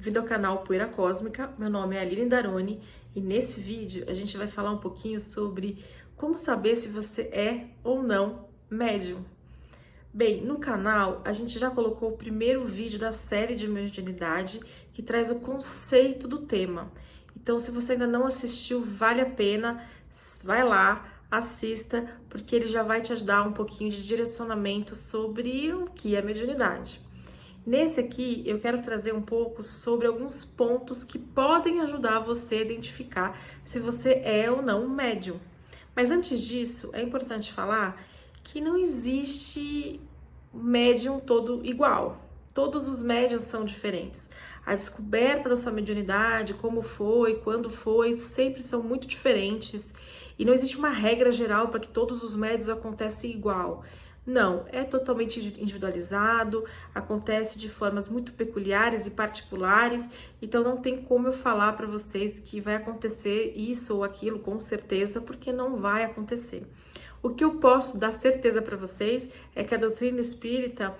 Bem-vindo ao canal Poeira Cósmica. Meu nome é Aline Daroni e nesse vídeo a gente vai falar um pouquinho sobre como saber se você é ou não médium. Bem, no canal a gente já colocou o primeiro vídeo da série de mediunidade que traz o conceito do tema. Então, se você ainda não assistiu, vale a pena, vai lá, assista, porque ele já vai te ajudar um pouquinho de direcionamento sobre o que é mediunidade. Nesse aqui, eu quero trazer um pouco sobre alguns pontos que podem ajudar você a identificar se você é ou não um médium. Mas antes disso, é importante falar que não existe médium todo igual. Todos os médiums são diferentes. A descoberta da sua mediunidade, como foi, quando foi, sempre são muito diferentes. E não existe uma regra geral para que todos os médiums acontecem igual. Não, é totalmente individualizado, acontece de formas muito peculiares e particulares, então não tem como eu falar para vocês que vai acontecer isso ou aquilo com certeza, porque não vai acontecer. O que eu posso dar certeza para vocês é que a doutrina espírita,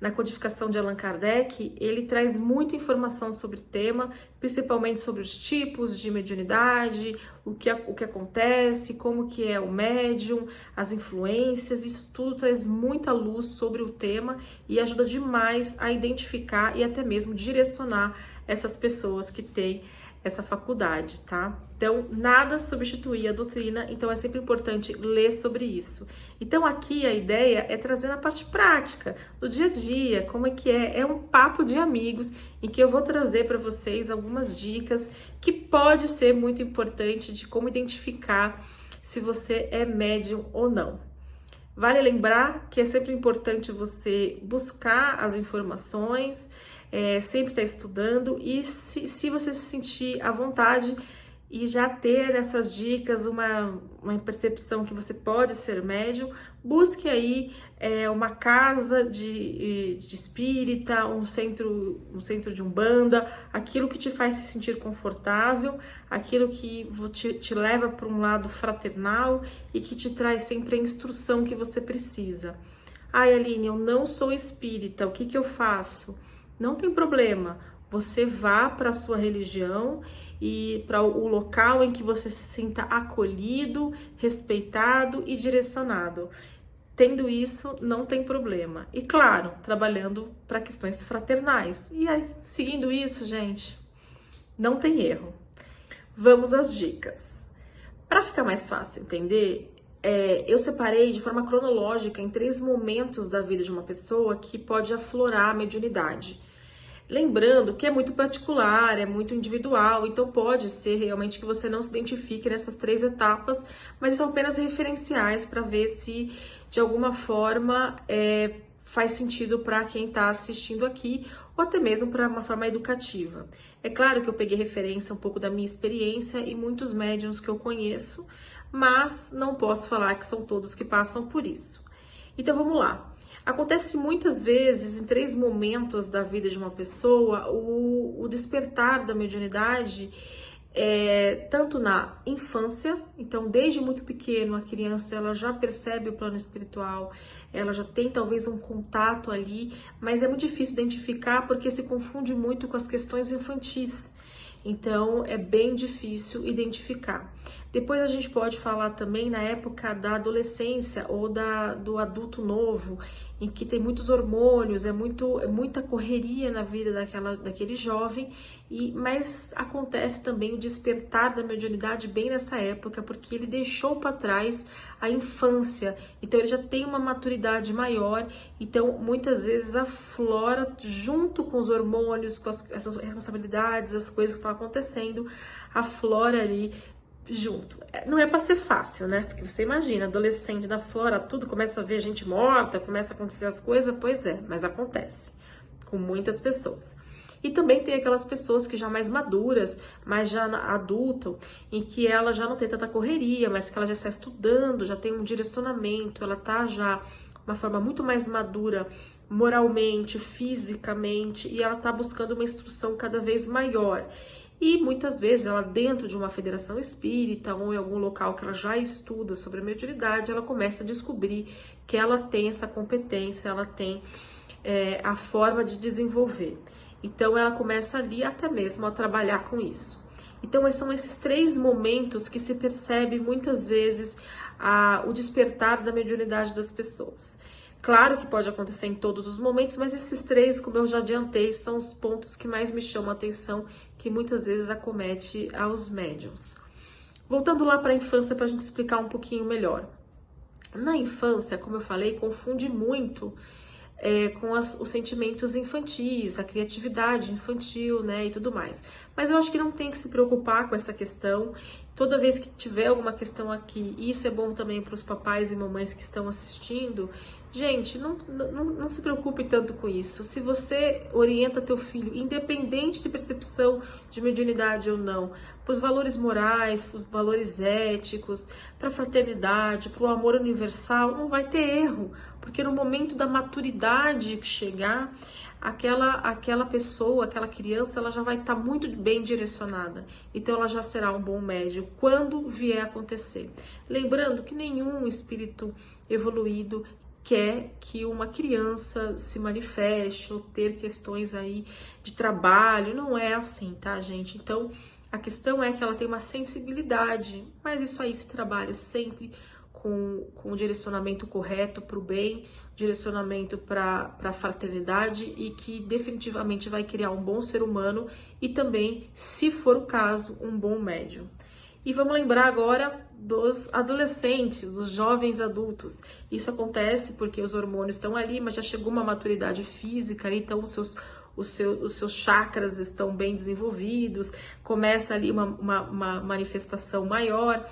na codificação de Allan Kardec, ele traz muita informação sobre o tema, principalmente sobre os tipos de mediunidade, o que acontece, como que é o médium, as influências, isso tudo traz muita luz sobre o tema e ajuda demais a identificar e até mesmo direcionar essas pessoas que têm essa faculdade, tá? Então, nada substitui a doutrina, então é sempre importante ler sobre isso. Então, aqui a ideia é trazer na parte prática, do dia a dia, como é que é um papo de amigos, em que eu vou trazer para vocês algumas dicas que pode ser muito importante de como identificar se você é médium ou não. Vale lembrar que é sempre importante você buscar as informações, sempre estar estudando e se você se sentir à vontade e já ter essas dicas, uma percepção que você pode ser médium, busque aí uma casa de espírita, um centro de umbanda, aquilo que te faz se sentir confortável, aquilo que te leva para um lado fraternal e que te traz sempre a instrução que você precisa. Ai, Aline, eu não sou espírita, o que eu faço? Não tem problema, você vá para a sua religião e para o local em que você se sinta acolhido, respeitado e direcionado. Tendo isso, não tem problema. E claro, trabalhando para questões fraternais. E aí, seguindo isso, gente, não tem erro. Vamos às dicas. Para ficar mais fácil entender, eu separei de forma cronológica em 3 momentos da vida de uma pessoa que pode aflorar a mediunidade. Lembrando que é muito particular, é muito individual, então pode ser realmente que você não se identifique nessas 3 etapas, mas são apenas referenciais para ver se de alguma forma faz sentido para quem está assistindo aqui, ou até mesmo para uma forma educativa. É claro que eu peguei referência um pouco da minha experiência e muitos médiuns que eu conheço, mas não posso falar que são todos que passam por isso. Então vamos lá. Acontece muitas vezes, em 3 momentos da vida de uma pessoa, o despertar da mediunidade, tanto na infância, então desde muito pequeno a criança ela já percebe o plano espiritual, ela já tem talvez um contato ali, mas é muito difícil identificar porque se confunde muito com as questões infantis. Então, é bem difícil identificar. Depois a gente pode falar também na época da adolescência ou do adulto novo, em que tem muitos hormônios, muita correria na vida daquele jovem, mas acontece também o despertar da mediunidade bem nessa época, porque ele deixou para trás a infância, então ele já tem uma maturidade maior, então muitas vezes aflora junto com os hormônios, com essas responsabilidades, as coisas que estão acontecendo, aflora ali junto. Não é para ser fácil, né? Porque você imagina, adolescente da fora, tudo começa a ver gente morta, começa a acontecer as coisas, pois é, mas acontece com muitas pessoas. E também tem aquelas pessoas que já mais maduras, mas já adultam, em que ela já não tem tanta correria, mas que ela já está estudando, já tem um direcionamento, ela tá já de uma forma muito mais madura moralmente, fisicamente, e ela tá buscando uma instrução cada vez maior. E muitas vezes ela dentro de uma federação espírita ou em algum local que ela já estuda sobre a mediunidade, ela começa a descobrir que ela tem essa competência, ela tem a forma de desenvolver. Então ela começa ali até mesmo a trabalhar com isso. Então são esses 3 momentos que se percebe muitas vezes o despertar da mediunidade das pessoas. Claro que pode acontecer em todos os momentos, mas esses 3, como eu já adiantei, são os pontos que mais me chamam a atenção, que muitas vezes acomete aos médiums. Voltando lá para a infância, para a gente explicar um pouquinho melhor. Na infância, como eu falei, confunde muito com os sentimentos infantis, a criatividade infantil, né, e tudo mais. Mas eu acho que não tem que se preocupar com essa questão. Toda vez que tiver alguma questão aqui, e isso é bom também para os papais e mamães que estão assistindo, gente, não se preocupe tanto com isso. Se você orienta teu filho, independente de percepção de mediunidade ou não, para os valores morais, para os valores éticos, para a fraternidade, para o amor universal, não vai ter erro, porque no momento da maturidade que chegar, aquela pessoa, aquela criança, ela já vai estar muito bem direcionada. Então ela já será um bom médium quando vier a acontecer. Lembrando que nenhum espírito evoluído quer que uma criança se manifeste ou ter questões aí de trabalho. Não é assim, tá, gente? Então a questão é que ela tem uma sensibilidade, mas isso aí se trabalha sempre com o direcionamento correto para o bem, direcionamento para a fraternidade, e que definitivamente vai criar um bom ser humano e também, se for o caso, um bom médium. E vamos lembrar agora dos adolescentes, dos jovens adultos. Isso acontece porque os hormônios estão ali, mas já chegou uma maturidade física ali, então os seus chakras estão bem desenvolvidos, começa ali uma manifestação maior.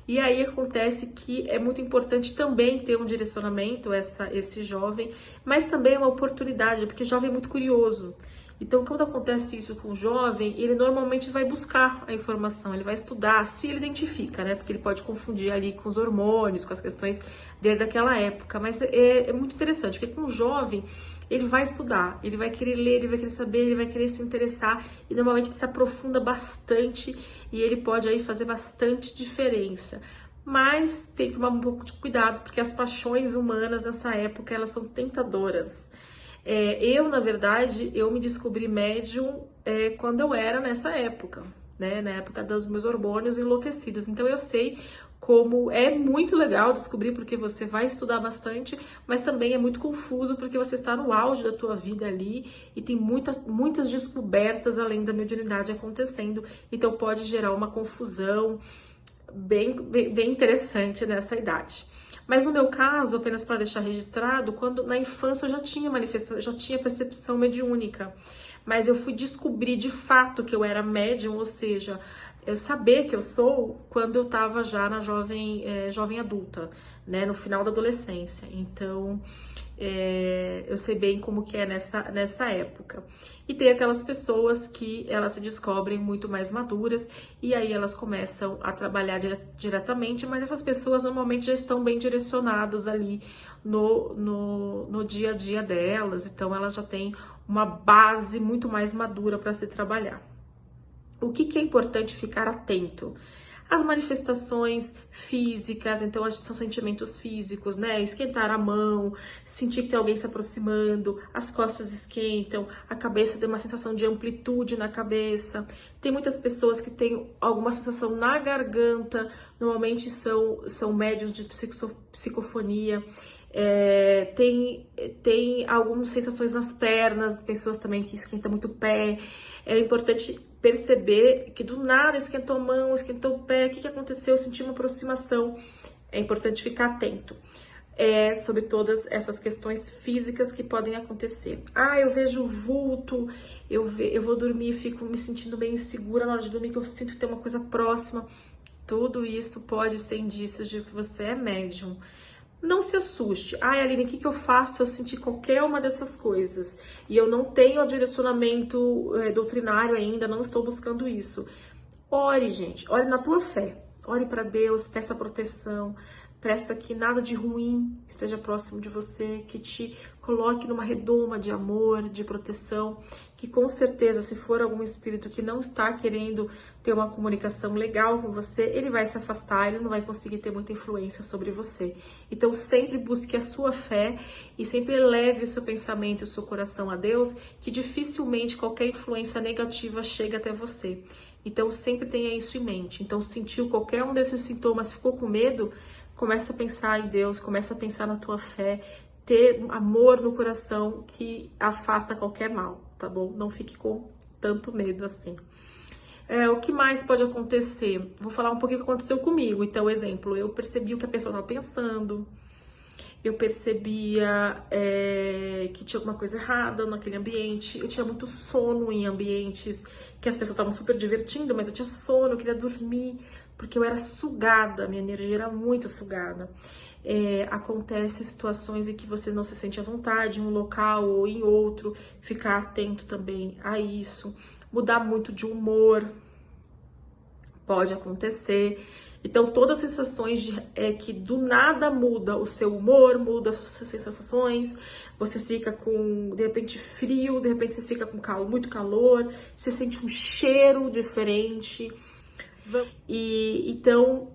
E aí acontece que é muito importante também ter um direcionamento, esse jovem, mas também é uma oportunidade, porque o jovem é muito curioso. Então, quando acontece isso com o jovem, ele normalmente vai buscar a informação, ele vai estudar, se ele identifica, né? Porque ele pode confundir ali com os hormônios, com as questões dele daquela época. Mas é muito interessante, porque com o jovem, ele vai estudar, ele vai querer ler, ele vai querer saber, ele vai querer se interessar, e normalmente ele se aprofunda bastante e ele pode aí fazer bastante diferença. Mas tem que tomar um pouco de cuidado, porque as paixões humanas nessa época, elas são tentadoras. Na verdade, eu me descobri médium quando eu era nessa época, né? Na época dos meus hormônios enlouquecidos. Então eu sei como é muito legal descobrir, porque você vai estudar bastante, mas também é muito confuso porque você está no auge da tua vida ali e tem muitas descobertas além da mediunidade acontecendo. Então pode gerar uma confusão bem interessante nessa idade. Mas no meu caso, apenas para deixar registrado, quando na infância eu já tinha manifestação, já tinha percepção mediúnica, mas eu fui descobrir de fato que eu era médium, ou seja, eu saber que eu sou quando eu estava já na jovem adulta, né, no final da adolescência. Então, eu sei bem como que é nessa época. E tem aquelas pessoas que elas se descobrem muito mais maduras e aí elas começam a trabalhar diretamente, mas essas pessoas normalmente já estão bem direcionadas ali no dia a dia delas, então elas já têm uma base muito mais madura para se trabalhar. O que é importante ficar atento? As manifestações físicas, então são sentimentos físicos, né? Esquentar a mão, sentir que tem alguém se aproximando, as costas esquentam, a cabeça tem uma sensação de amplitude na cabeça. Tem muitas pessoas que têm alguma sensação na garganta, normalmente são médiums de psicofonia. Tem algumas sensações nas pernas, pessoas também que esquentam muito o pé. É importante perceber que do nada esquentou a mão, esquentou o pé, o que aconteceu? Eu senti uma aproximação. É importante ficar atento sobre todas essas questões físicas que podem acontecer. Eu vejo vulto, eu vou dormir e fico me sentindo bem insegura na hora de dormir, que eu sinto que tem uma coisa próxima. Tudo isso pode ser indícios de que você é médium. Não se assuste. Aline, o que eu faço se eu sentir qualquer uma dessas coisas? E eu não tenho o direcionamento doutrinário ainda, não estou buscando isso. Ore, gente. Ore na tua fé. Ore para Deus, peça proteção. Peça que nada de ruim esteja próximo de você, que te coloque numa redoma de amor, de proteção, que com certeza, se for algum espírito que não está querendo ter uma comunicação legal com você, ele vai se afastar, ele não vai conseguir ter muita influência sobre você. Então, sempre busque a sua fé e sempre eleve o seu pensamento e o seu coração a Deus, que dificilmente qualquer influência negativa chega até você. Então, sempre tenha isso em mente. Então, sentiu qualquer um desses sintomas, ficou com medo, começa a pensar em Deus, começa a pensar na tua fé, ter amor no coração que afasta qualquer mal, tá bom? Não fique com tanto medo assim. O que mais pode acontecer? Vou falar um pouquinho o que aconteceu comigo. Então, exemplo, eu percebi o que a pessoa estava pensando, eu percebia que tinha alguma coisa errada naquele ambiente, eu tinha muito sono em ambientes que as pessoas estavam super divertindo, mas eu tinha sono, eu queria dormir, porque eu era sugada, minha energia era muito sugada. Acontece situações em que você não se sente à vontade em um local ou em outro, ficar atento também a isso, mudar muito de humor, pode acontecer. Então, todas as sensações que do nada muda o seu humor, muda as suas sensações, você fica com, de repente, frio, de repente você fica com muito calor, você sente um cheiro diferente. Então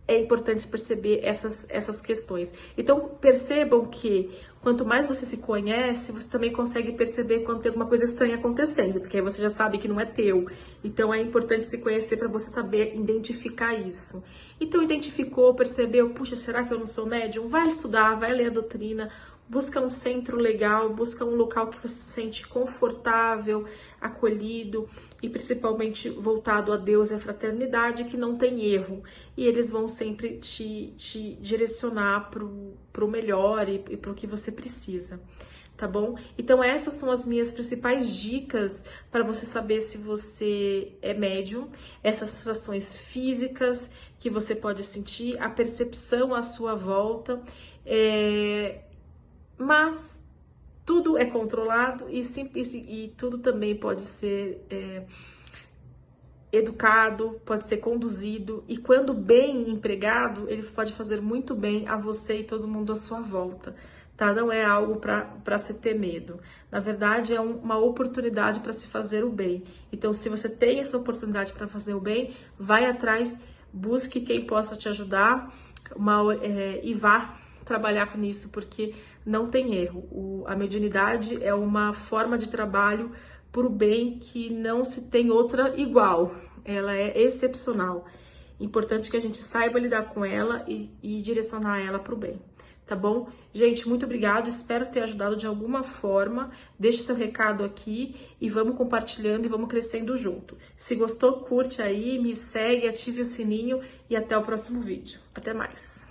é importante perceber essas questões. Então, percebam que quanto mais você se conhece, você também consegue perceber quando tem alguma coisa estranha acontecendo, porque aí você já sabe que não é teu. Então, é importante se conhecer para você saber identificar isso. Então, identificou, percebeu, puxa, será que eu não sou médium? Vai estudar, vai ler a doutrina, busca um centro legal, busca um local que você se sente confortável, acolhido e principalmente voltado a Deus e a fraternidade, que não tem erro. E eles vão sempre te direcionar para o melhor e para o que você precisa, tá bom? Então essas são as minhas principais dicas para você saber se você é médium, essas sensações físicas que você pode sentir, a percepção à sua volta, mas tudo é controlado e tudo também pode ser educado, pode ser conduzido, e quando bem empregado, ele pode fazer muito bem a você e todo mundo à sua volta, tá? Não é algo para se ter medo. Na verdade, é uma oportunidade para se fazer o bem. Então, se você tem essa oportunidade para fazer o bem, vai atrás, busque quem possa te ajudar e vá trabalhar com isso, porque não tem erro. A mediunidade é uma forma de trabalho por bem que não se tem outra igual. Ela é excepcional. Importante que a gente saiba lidar com ela e direcionar ela para o bem. Tá bom? Gente, muito obrigado. Espero ter ajudado de alguma forma. Deixe seu recado aqui e vamos compartilhando e vamos crescendo junto. Se gostou, curte aí, me segue, ative o sininho e até o próximo vídeo. Até mais!